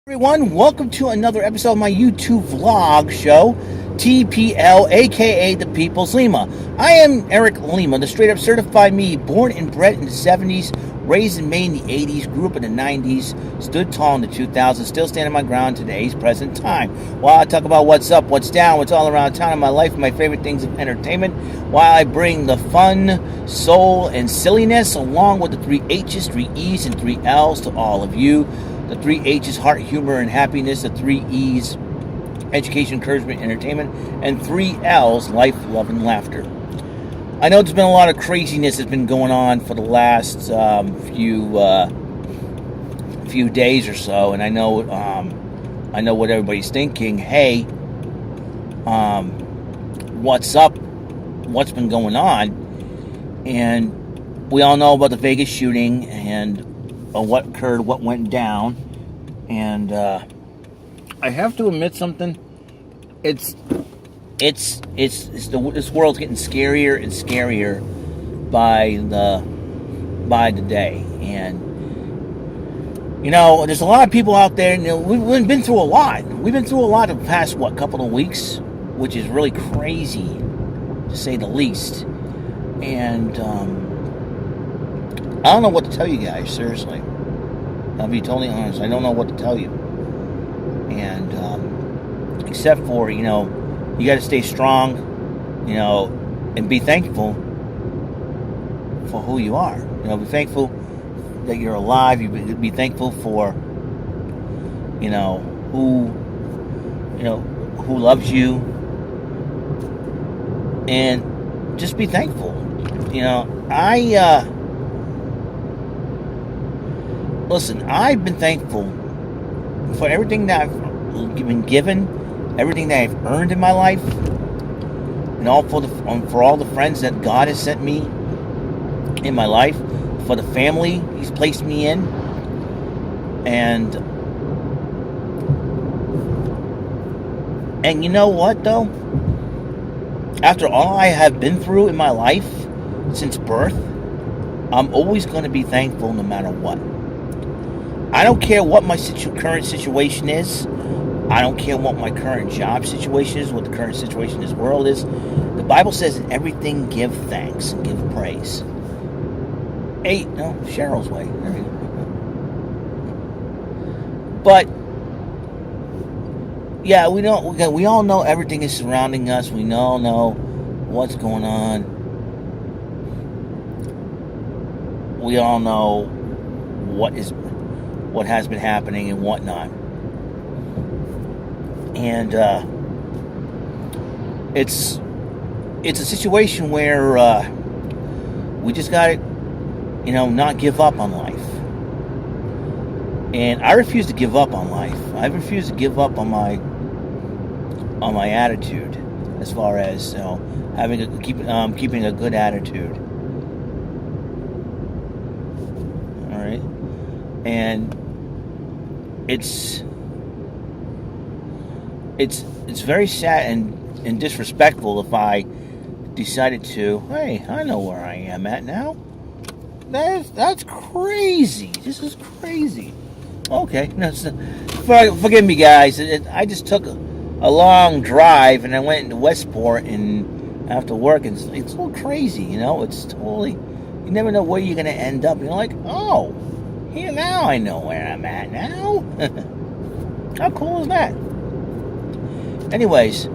Everyone, welcome to another episode of my YouTube vlog show, TPL, aka The People's Lima. I am Eric Lima, the straight up certified me, born and bred in the 70s, raised in Maine in the 80s, grew up in the 90s, stood tall in the 2000s, still standing my ground to today's present time. While I talk about what's up, what's down, what's all around town in my life, my favorite things of entertainment, while I bring the fun, soul, and silliness along with the 3 H's, 3 E's, and 3 L's to all of you. The 3 H's, heart, humor, and happiness. The 3 E's, education, encouragement, entertainment. And 3 L's, life, love, and laughter. I know there's been a lot of craziness that's been going on for the last few days or so, and I know what everybody's thinking. Hey, what's up? What's been going on? And we all know about the Vegas shooting and what occurred, what went down, and I have to admit something. This world's getting scarier and scarier by the day, and there's a lot of people out there. We've been through a lot. We've been through a lot the past couple of weeks, which is really crazy to say the least, and I don't know what to tell you guys, seriously. I'll be totally honest. I don't know what to tell you. And except for, you got to stay strong, and be thankful for who you are. Be thankful that you're alive. You be thankful for, who loves you. And just be thankful. Listen, I've been thankful for everything that I've been given, everything that I've earned in my life, and all for all the friends that God has sent me in my life, for the family He's placed me in, and you know what though? After all I have been through in my life since birth, I'm always going to be thankful no matter what. I don't care what my current situation is. I don't care what my current job situation is, what the current situation in this world is. The Bible says in everything give thanks and give praise. Cheryl's way. There you go. But yeah, we all know everything is surrounding us. We all know what's going on. We all know what has been happening and whatnot. And it's a situation where we just got to, not give up on life. And I refuse to give up on life. I refuse to give up on my attitude, as far as keeping a good attitude. All right, and it's very sad and disrespectful if I decided to, hey, I know where I am at now. That's crazy. This is crazy. Okay, forgive me, guys. I just took a long drive and I went into Westport and after work, and it's a little crazy, It's totally, you never know where you're gonna end up. You're like, oh, here now I know where I'm at now. How cool is that? Anyways,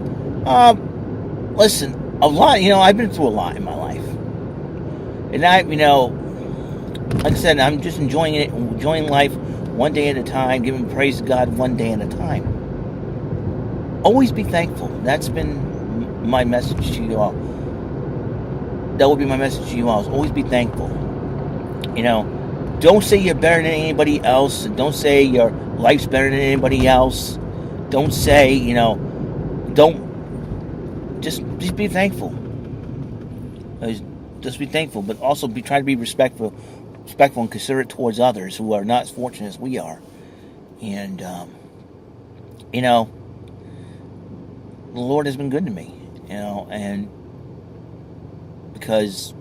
listen, a lot, I've been through a lot in my life. And like I said, I'm just enjoying life one day at a time, giving praise to God one day at a time. Always be thankful. That's been my message to you all. That will be my message to you all, is always be thankful. Don't say you're better than anybody else. Don't say your life's better than anybody else. Don't say, just be thankful. Just be thankful, but also try to be respectful and considerate towards others who are not as fortunate as we are. And, the Lord has been good to me, and because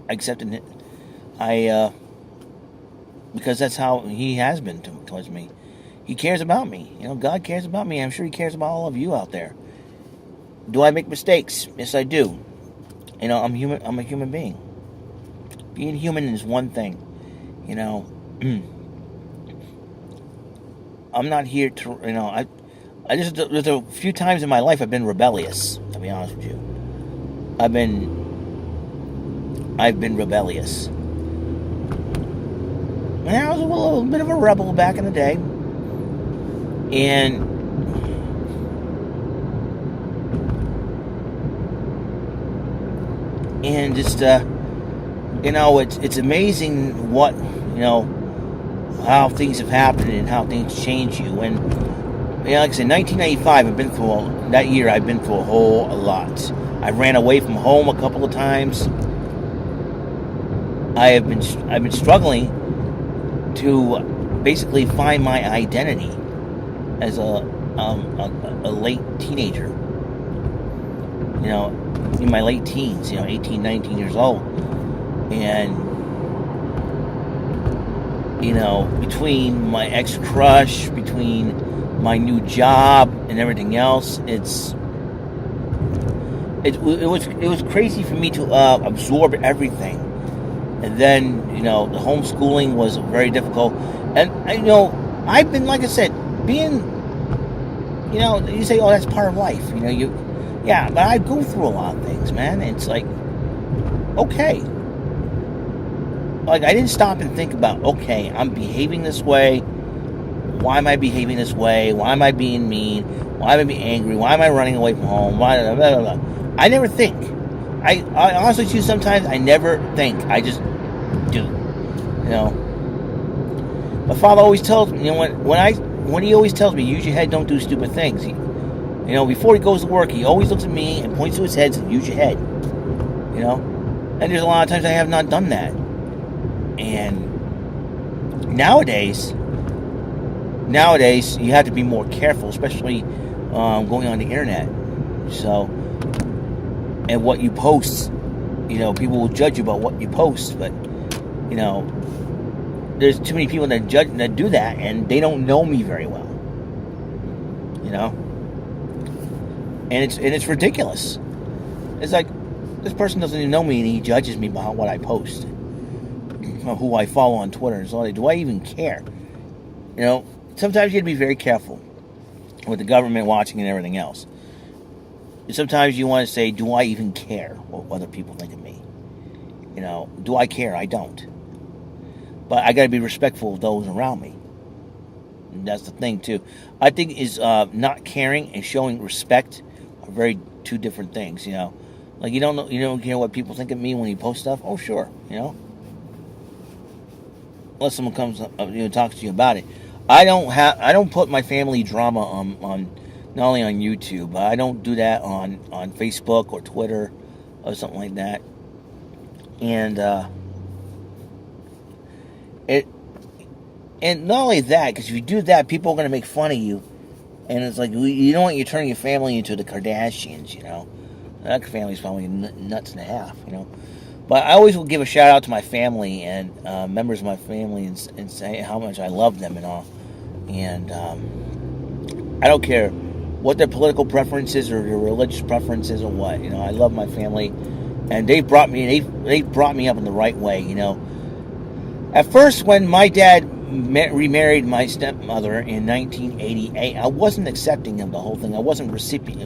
I accepted it, I because that's how he has been towards me. He cares about me. God cares about me. I'm sure he cares about all of you out there. Do I make mistakes? Yes, I do. I'm human. I'm a human being. Being human is one thing. I'm not here to. I just there's a few times in my life I've been rebellious. To be honest with you, I've been rebellious. And I was a little bit of a rebel back in the day, and just it's amazing what how things have happened and how things change you. And like I said, 1995, that year I've been through a whole lot. I ran away from home a couple of times. I've been struggling to basically find my identity as a late teenager. In my late teens, 18, 19 years old. And, between my ex-crush, between my new job and everything else, it was crazy for me to absorb everything. And then, the homeschooling was very difficult. And, I've been, like I said, being, you say, oh, that's part of life. Yeah, but I go through a lot of things, man. It's like, okay. Like, I didn't stop and think about, okay, I'm behaving this way. Why am I behaving this way? Why am I being mean? Why am I being angry? Why am I running away from home? Why, blah, blah, blah. I never think. I honestly, too, sometimes I never think. I just do. My father always tells me, when he always tells me, use your head, don't do stupid things. Before he goes to work, he always looks at me and points to his head and says, use your head. And there's a lot of times I have not done that. And nowadays, you have to be more careful, especially going on the internet. So, and what you post, people will judge you about what you post, but, there's too many people that do that, and they don't know me very well. And it's ridiculous. It's like, this person doesn't even know me, and he judges me by what I post, or who I follow on Twitter. And so, do I even care? Sometimes you have to be very careful with the government watching and everything else. Sometimes you want to say, do I even care what other people think of me? Do I care? I don't. But I got to be respectful of those around me. And that's the thing, too. I think is not caring and showing respect are two different things, Like, you don't care what people think of me when you post stuff? Oh, sure, Unless someone comes up, talks to you about it. I don't put my family drama on not only on YouTube, but I don't do that on Facebook or Twitter or something like that. And and not only that, because if you do that, people are going to make fun of you. And it's like, you don't want you turning your family into the Kardashians, That family's probably nuts and a half, But I always will give a shout out to my family and members of my family and say how much I love them and all. And I don't care what their political preferences or their religious preferences or what. I love my family, and they brought me up in the right way. At first, when my dad remarried my stepmother in 1988, I wasn't accepting of the whole thing. I wasn't receptive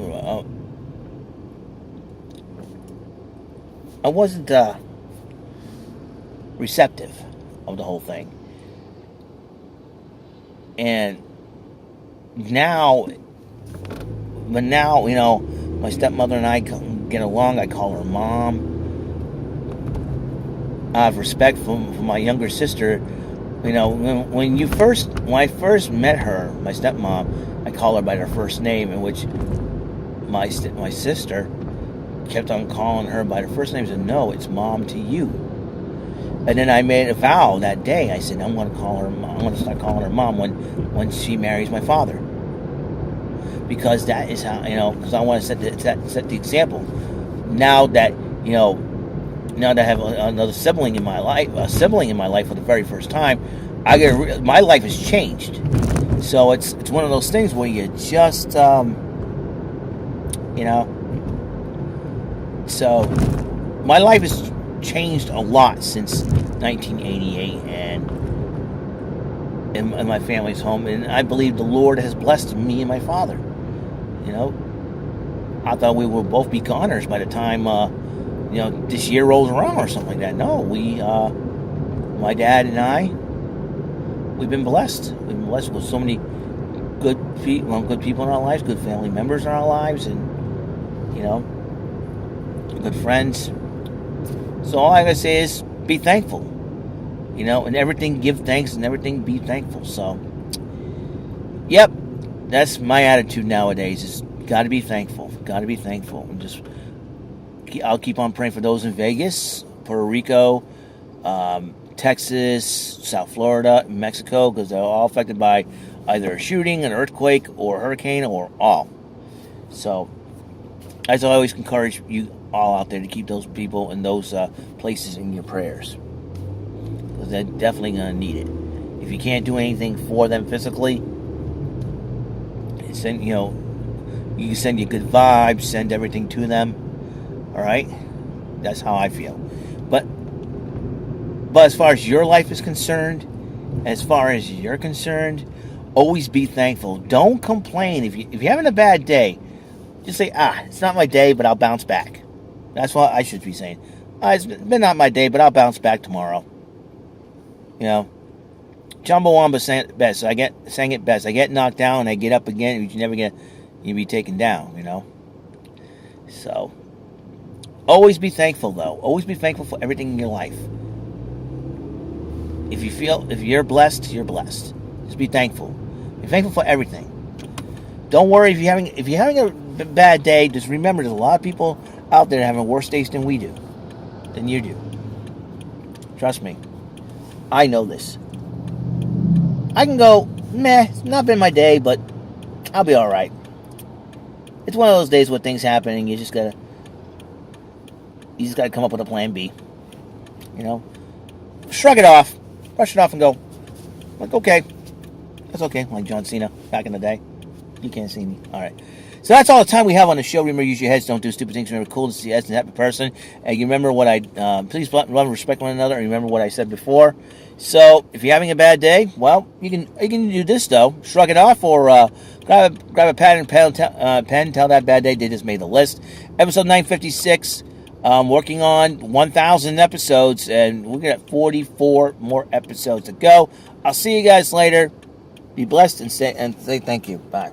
of the whole thing. And now, my stepmother and I get along. I call her mom. I have respect for my younger sister. When I first met her, my stepmom, I call her by her first name, in which my sister kept on calling her by her first name. Said, no, it's mom to you. And then I made a vow that day. I said, I'm going to start calling her mom when she marries my father, because that is how, because I want to set the example. Now that I have another sibling in my life, for the very first time, my life has changed. So it's one of those things where you just, you know. So my life has changed a lot since 1988 and in my family's home, and I believe the Lord has blessed me and my father. You know, I thought we would both be goners by the time this year rolls around or something like that. No, my dad and I, we've been blessed. We've been blessed with so many good people in our lives, good family members in our lives, and good friends. So all I gotta say is be thankful. And everything give thanks, and everything be thankful. So, yep, that's my attitude nowadays. Is got to be thankful. Got to be thankful. I'll keep on praying for those in Vegas, Puerto Rico, Texas, South Florida, Mexico, because they're all affected by either a shooting, an earthquake, or a hurricane, or all. So, as I always encourage you all out there to keep those people and those places in your prayers. Because they're definitely going to need it. If you can't do anything for them physically, you can send your good vibes, send everything to them. All right? That's how I feel. But as far as your life is concerned, as far as you're concerned, always be thankful. Don't complain. If you're having a bad day, just say, it's not my day, but I'll bounce back. That's what I should be saying. It's been not my day, but I'll bounce back tomorrow. Chumbawamba sang it best. I get knocked down and I get up again. You be taken down. So, always be thankful, though. Always be thankful for everything in your life. If you're blessed, you're blessed. Just be thankful. Be thankful for everything. Don't worry if you're having a bad day. Just remember, there's a lot of people out there having worse days than we do, than you do. Trust me, I know this. I can go, it's not been my day, but I'll be all right. It's one of those days where things happen, and you just gotta come up with a plan B. Shrug it off, brush it off, and go, okay, that's okay. Like John Cena back in the day. You can't see me. All right. So that's all the time we have on the show. Remember, use your heads, don't do stupid things. Remember, cool to see heads and happy person. And you remember what please love and respect one another. And remember what I said before. So if you're having a bad day, well, you can do this though. Shrug it off, or grab a pad and pen. Tell that bad day they just made the list. Episode 956. Working on 1,000 episodes, and we're gonna have 44 more episodes to go. I'll see you guys later. Be blessed and say thank you. Bye.